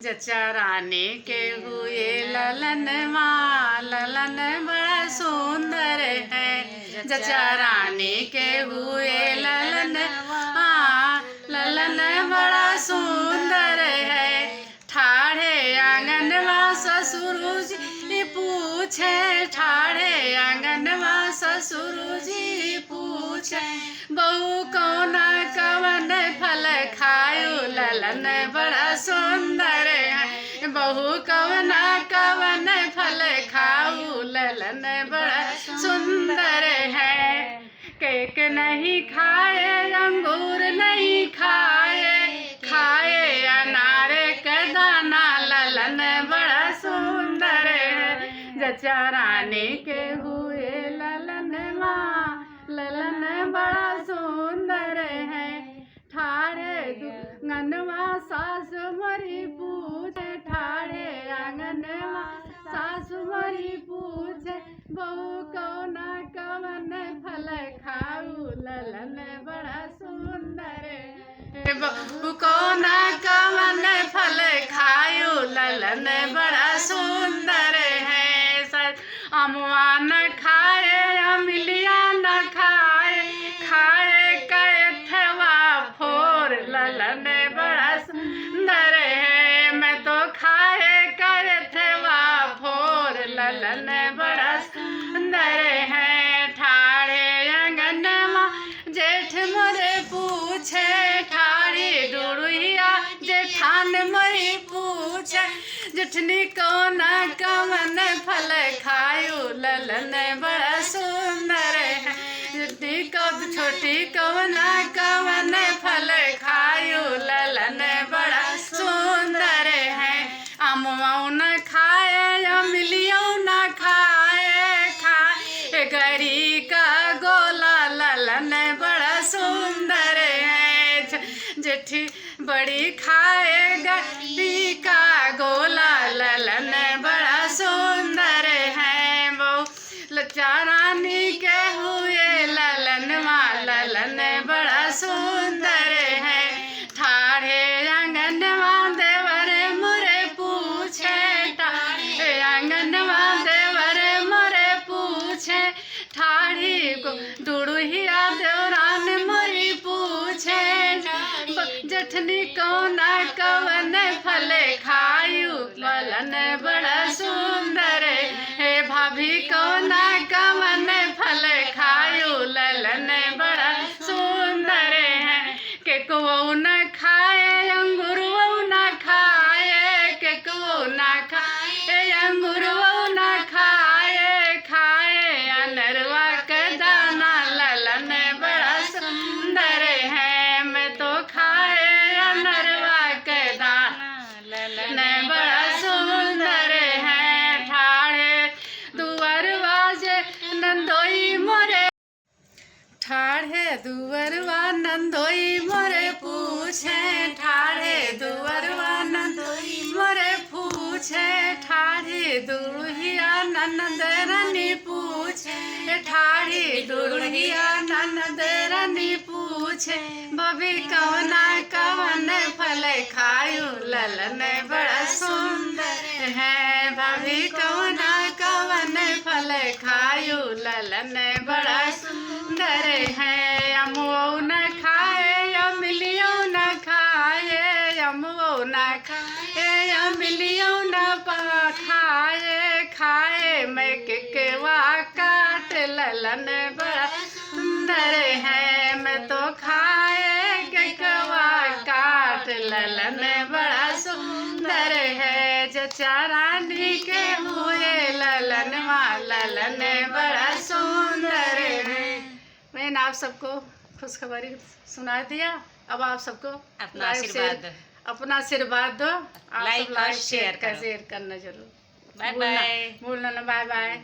जचा रानी के हुए ललनवा, ललन बड़ा सुंदर है। जचा रानी के हुए ललनवा, ललन बड़ा सुंदर है। ठाढ़े आंगनवा ससुर जी पूछे, ठाढ़े आंगनवा ससुर जी पूछे, बहू कौना कवन फल खायो, ललन बड़ा सुंदर है। बहू कवना कवन फल खाऊ, ललन बड़ा सुंदर है। केक नहीं खाए, अंगूर नहीं खाए, खाए अनार का दाना, ललन बड़ा सुंदर है। जचा रानी के हुए ललनवा, ललन बड़ा सुंदर है। ठाढ़े आंगनवा सासु मरी पूछे, ठाढ़े आंगनवा सासु मरी पूछे, बहू कौना कवन फल खाऊ, ललन बड़ा सुंदर है। बहू कौना कवन फल खाऊ, ललन बड़ा सुंदर है। अमवा न खाए, अमिलिया न खाए, खाए कैथवा फोर, ललन बड़ा सुंदर है। मैं तो खाए कैथवा फोर, ललन बड़ा सुंदर है। ठाढ़े आंगनवा जेठ मोरे पूछे, ठाढ़ी डुड़िया जेठान मोरी पूछे, जेठनी कौना कवन फल खायो, ललन बड़ा सुंदर है। जेठनी कब छोटी कवना कवन फल खायो, ललन बड़ा सुंदर है। अमवा न खाए, अमिलियो न खाए, खाए गरी का गोला, ललन बड़ा सुंदर है। जेठी बड़ी खाए गरी का गोला, ललन बड़ा सुंदर है। वो लचा रानी के हुए ललनवा, ललन बड़ा सुंदर है। ठाढ़े आंगनवा देवर मोरे पूछे, ठाढ़े आंगनवा देवर मोरे पूछे, ठाढ़ी को दुड़ुहिया देवरान मोरी पूछे, जेठनी कौना कवन फल खायू, ललन बड़ा सुंदर है। भाभी कौना कवन फल खायू, ललन बड़ा सुंदर है। केको न खाए, अंगूर न खाए, केको न खाए, अंगूर न खाए, खाए अनरवा का दाना, ललन बड़ा सुंदर है। मैं तो खाए अनरवा का दाना, ललन बड़ा सुंदर है। ठाढ़े दुअरवा जे नंदोई मोरे, ठाढ़े दुअरवा नंदोई मोरे पूछे, ठाढ़े दुअरवा नंदोई मोरे पूछे, ठाढ़ी दुड़िया ननद रानी पूछे, ठाढ़ी दुड़िया ननद रानी पूछे, बबी कवना कवन फल खायू, ललन बड़ा सुंदर है। भाभी कवना कवन फल खायू, ललन बड़ा सुंदर है। अमवो न खाए, अमिलियो न खाए, अमवो न खाए, अमिलियो न खाए, खाए मैं केकवा काट, ललन बड़ा सुंदर है। मैं तो खाए केकवा काट, ललन बड़ा सुंदर है। जचा रानी के हुए ललनवा, ललन बड़ा सुंदर है। मैंने आप सबको खुशखबरी सुना दिया। अब आप सबको अपना आशीर्वाद दो, अपना आशीर्वाद दो। आप लाइक सब और शेयर शेयर करना जरूर। Bye bye. भूलना ना। Bye bye.